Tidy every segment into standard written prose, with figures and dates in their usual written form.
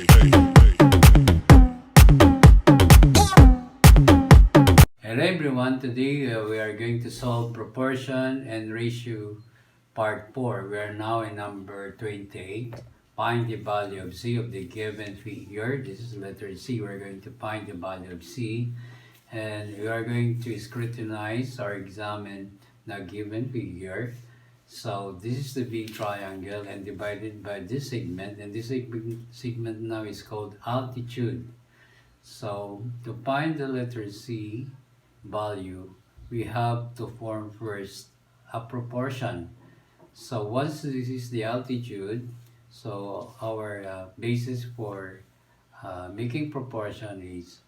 Hello everyone, today we are going to solve proportion and ratio part 4. We are now in number 28. Find the value of C of the given figure. This is letter C. We are going to find the value of C and we are going to scrutinize or examine the given figure. So this is the big triangle and divided by this segment, and this segment now is called altitude. So to find the letter C value, we have to form first a proportion. So once this is the altitude, so our basis for making proportion is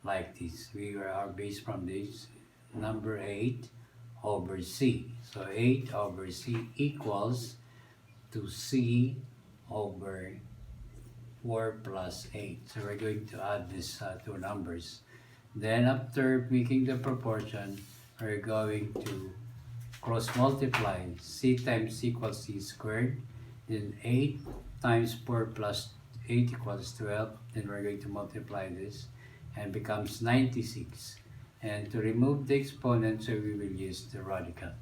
like this. We are based from this number 8 over C. So 8 over C equals to C over 4 plus 8. So we're going to add these two numbers. Then after making the proportion, we're going to cross multiply. C times C equals C squared. Then 8 times 4 plus 8 equals 12. Then we're going to multiply this and becomes 96. And to remove the exponent, so we will use the radical.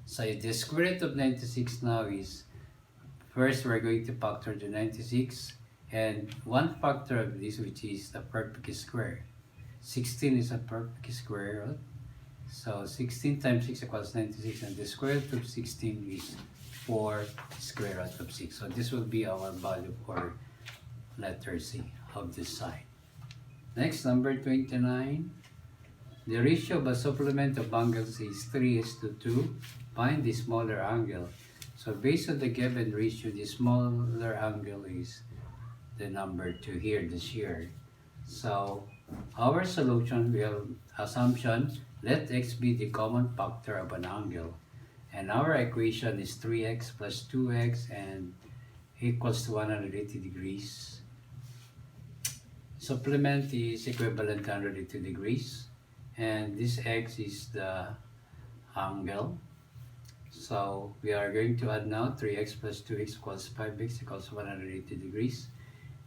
So the square root of 96 now is, first we're going to factor the 96, and one factor of this, which is the perfect square. 16 is a perfect square root. So 16 times 6 equals 96, and the square root of 16 is 4 square root of 6. So this will be our value for letter C of this side. Next, number 29. The ratio of a supplement of angles is 3:2. Find the smaller angle. So based on the given ratio, the smaller angle is the number 2 here, this year. So our solution, we have assumption, let x be the common factor of an angle. And our equation is 3x plus 2x and equals to 180 degrees. Supplement is equivalent to 180 degrees. And this x is the angle. So we are going to add now 3x plus 2x equals 5x equals 180 degrees.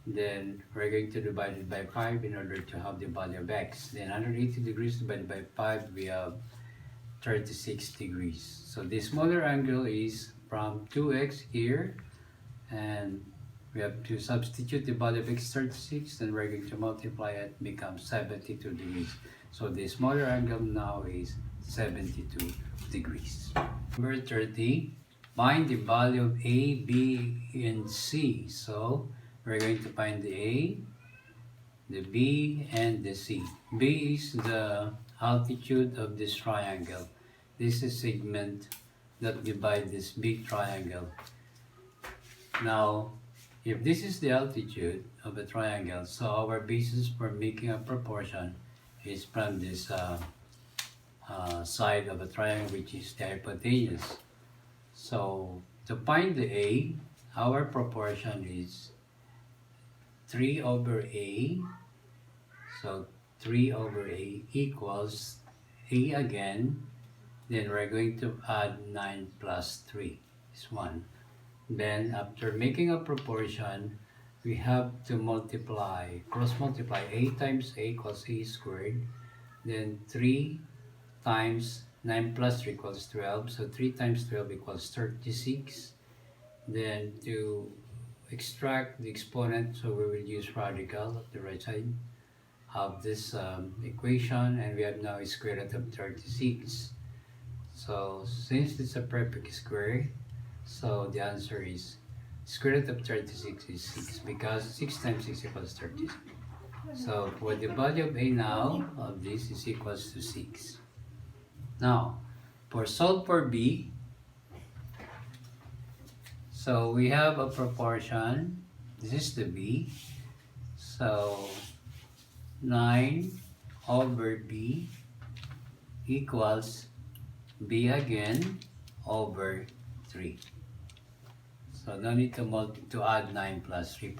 Then we're going to divide it by 5 in order to have the value of x. Then 180 degrees divided by 5, we have 36 degrees. So the smaller angle is from 2x here, and we have to substitute the value of x 36, then we're going to multiply it, becomes 72 degrees. So the smaller angle now is 72 degrees. Number 30, find the value of A, B, and C. So we're going to find the A, the B, and the C. B is the altitude of this triangle. This is segment that divides this big triangle. Now, if this is the altitude of a triangle, so our basis for making a proportion is from this side of a triangle, which is the hypotenuse. So to find the A, our proportion is 3 over A. So 3 over A equals A again. Then we're going to add 9 plus 3 is 1. Then after making a proportion, we have to multiply, cross multiply. A times A equals A squared. Then 3 times 9 plus 3 equals 12. So 3 times 12 equals 36. Then to extract the exponent, so we will use radical at the right side of this equation, and we have now a square root of 36. So since it's a perfect square, so the answer is square root of 36 is 6, because 6 times 6 equals 36. So for the value of A now of this is equals to 6. Now for solve for B, so we have a proportion. This is the B. So 9 over B equals B again over 3. So no need to add 9 plus 3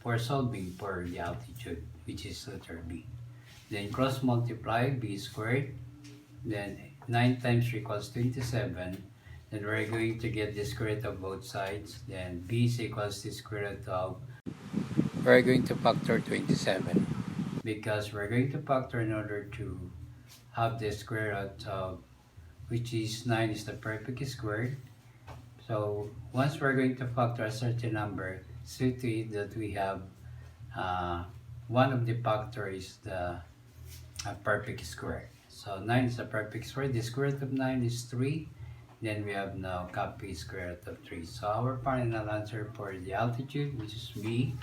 for solving for the altitude, which is letter B. Then cross multiply B squared. Then 9 times 3 equals 27. Then we're going to get the square root of both sides. Then B is equals to square root of we're going to factor 27 because we're going to factor in order to have the square root of, which is 9 is the perfect square. So once we're going to factor a certain number, see to it that we have one of the factor is the perfect square. So 9 is a perfect square. The square root of 9 is 3. Then we have now copy square root of 3. So our final answer for the altitude, which is B,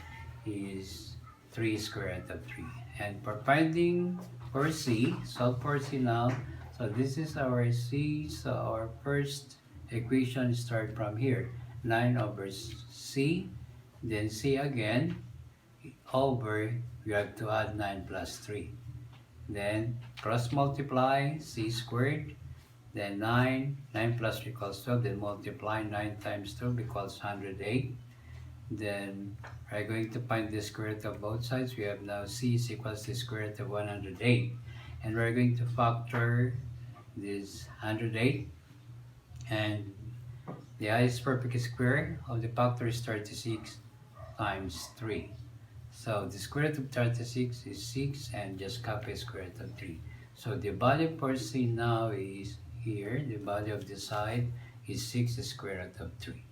is 3 square root of 3. And for finding for C, solve for C now. So this is our C. So our first equation start from here. 9 over C. Then C again. Over, we have to add 9 plus 3. Then cross multiply C squared. Then 9 plus 3 equals 12. Then multiply 9 times 12 equals 108. Then we're going to find the square root of both sides. We have now C is equals to the square root of 108. And we're going to factor this 108. And the highest perfect square of the factor is 36 times 3. So the square root of 36 is 6, and just copy square root of 3. So the value for C now is here. The value of the side is 6 square root of 3.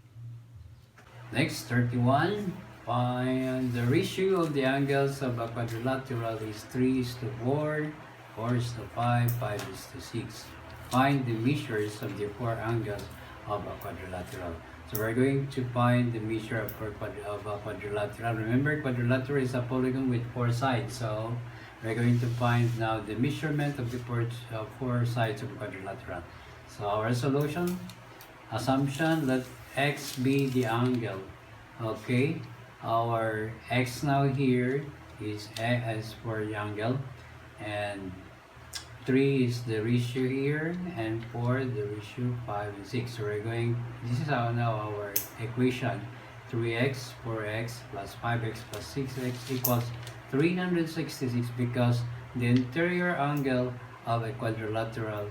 Next, 31. Find the ratio of the angles of a quadrilateral is 3 is to 4, 4 is to 5, 5 is to 6. Find the measures of the four angles of a quadrilateral. So we're going to find the measure of a quadrilateral. Remember, quadrilateral is a polygon with 4 sides. So we're going to find now the measurement of the four sides of a quadrilateral. So our solution, assumption, let x be the angle. Okay, our x now here is as for the angle, and 3 is the ratio here, and 4 the ratio 5 and 6. So we're going, this is now our equation. 3x, 4x plus 5x plus 6x equals 366, because the interior angle of a quadrilateral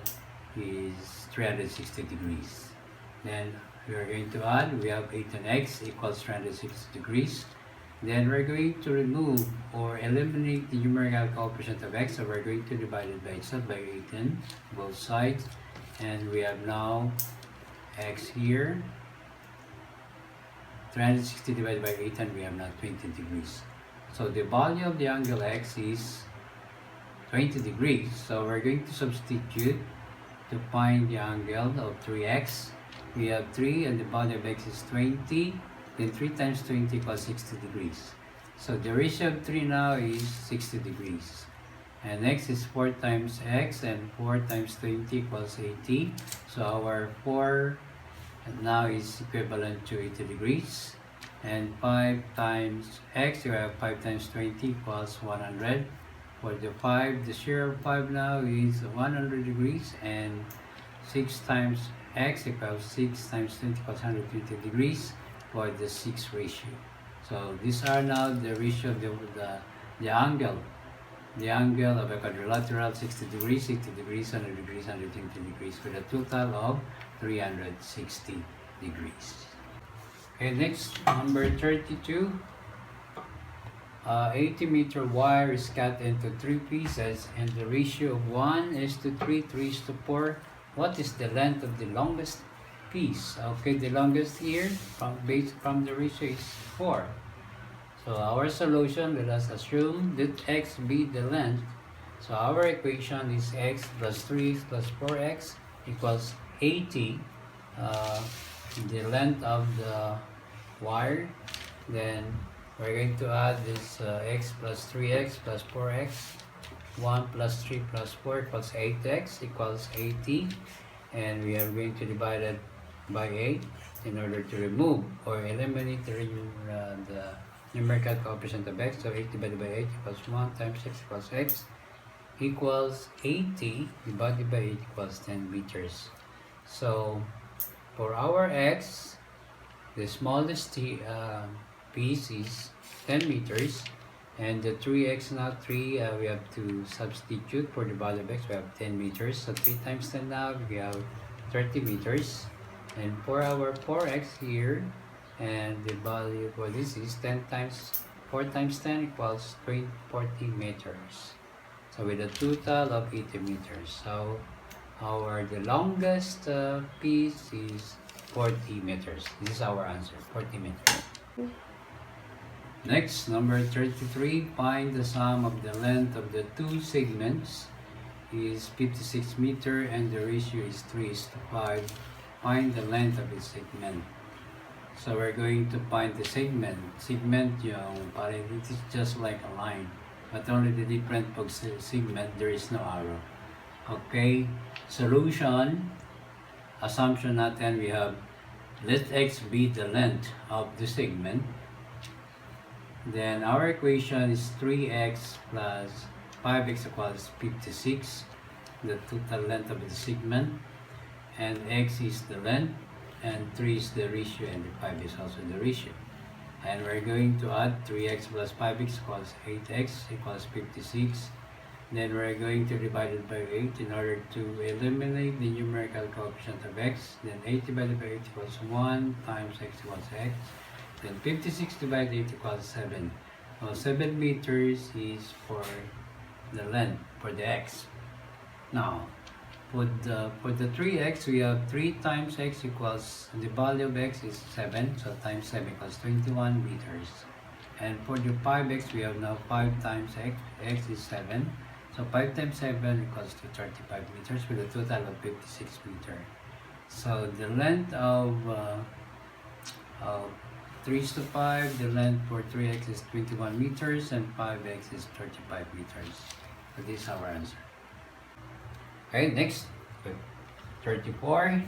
is 360 degrees. Then we are going to add, we have 18x equals 360 degrees. Then we're going to remove or eliminate the numerical coefficient of x. So we're going to divide it by itself by 18, both sides. And we have now x here. 360 divided by 18, we have now 20 degrees. So the value of the angle x is 20 degrees. So we're going to substitute to find the angle of 3x. We have 3 and the value of x is 20. Then 3 times 20 equals 60 degrees. So the ratio of 3 now is 60 degrees. And next is 4 times x, and 4 times 20 equals 80. So our 4 now is equivalent to 80 degrees. And 5 times x, you have 5 times 20 equals 100. For the 5, the share of 5 now is 100 degrees. And 6 times x equals 6 times 20 equals 120 degrees. For the 6 ratio. So these are now the ratio of the angle. The angle of a quadrilateral, 60 degrees, 60 degrees, 100 degrees, 120 degrees, with a total of 360 degrees. Okay, next, number 32. 80-meter wire is cut into 3 pieces, and the ratio of 1 is to 3, 3 is to 4. What is the length of the longest piece? Okay, the longest here from the ratio is 4. So our solution, let us assume that x be the length. So our equation is x plus 3x plus 4x equals 80, the length of the wire. Then we're going to add this x plus 3x plus 4x. 1 plus 3 plus 4 equals 8x equals 80. And we are going to divide it by 8 in order to remove or eliminate the numerical coefficient of x. So 8 divided by 8 equals 1 times x equals x equals 80 divided by 8 equals 10 meters. So for our x, the smallest piece is 10 meters, and the 3x now 3, we have to substitute for the value of x. We have 10 meters, so 3 times 10 now we have 30 meters. And for our 4x here, and the value for this is 10 times 4 times 10 equals 40 meters. So with a total of 80 meters. So the longest piece is 40 meters. This is our answer, 40 meters. Next, number 33, find the sum of the length of the two segments is 56 meter and the ratio is 3:5. Find the length of each segment. So we're going to find the segment. Segment yung parang it is just like a line. But only the different pag segment, there is no arrow. Okay, solution. Assumption natin we have let x be the length of the segment. Then our equation is 3x plus 5x equals 56, the total length of the segment, and x is the length, and 3 is the ratio, and the 5 is also the ratio. And we're going to add 3x plus 5x equals 8x equals 56. Then we're going to divide it by 8 in order to eliminate the numerical coefficient of x. Then 8 divided by 8 equals 1 times x equals x. Then 56 divided 8 equals 7. Well, 7 meters is for the length, for the x. Now, for the 3x, we have 3 times x equals, the value of x is 7. So times 7 equals 21 meters. And for the 5x, we have now 5 times x is 7. So 5 times 7 equals to 35 meters with a total of 56 meters. So the length of 3:5, the length for 3x is 21 meters and 5x is 35 meters. So this is our answer. Okay, next, 34.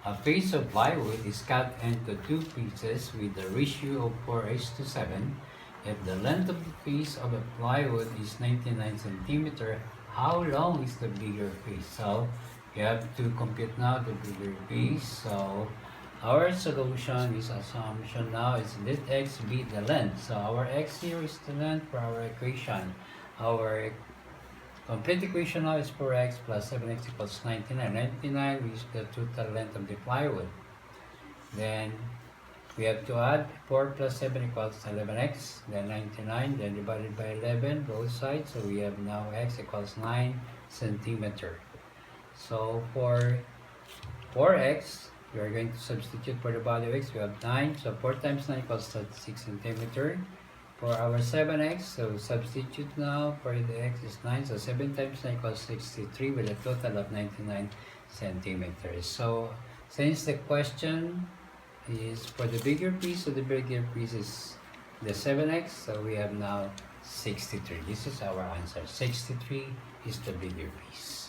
A piece of plywood is cut into 2 pieces with a ratio of 4:7. If the length of the piece of a plywood is 99 centimeters, how long is the bigger piece? So you have to compute now the bigger piece. So our solution is assumption now is let x be the length. So our x here is the length for our equation. Our complete equation now is 4x plus 7x equals 99. 99 is the total length of the plywood. Then we have to add 4 plus 7 equals 11x, then 99, then divided by 11, both sides. So we have now x equals 9 centimeter. So for 4x, we are going to substitute for the value of x. We have 9, so 4 times 9 equals 36 centimeter. For our 7x, so substitute now for the x is 9, so 7 times 9 equals 63 with a total of 99 centimeters. So since the question is for the bigger piece, so the bigger piece is the 7x, so we have now 63. This is our answer. 63 is the bigger piece.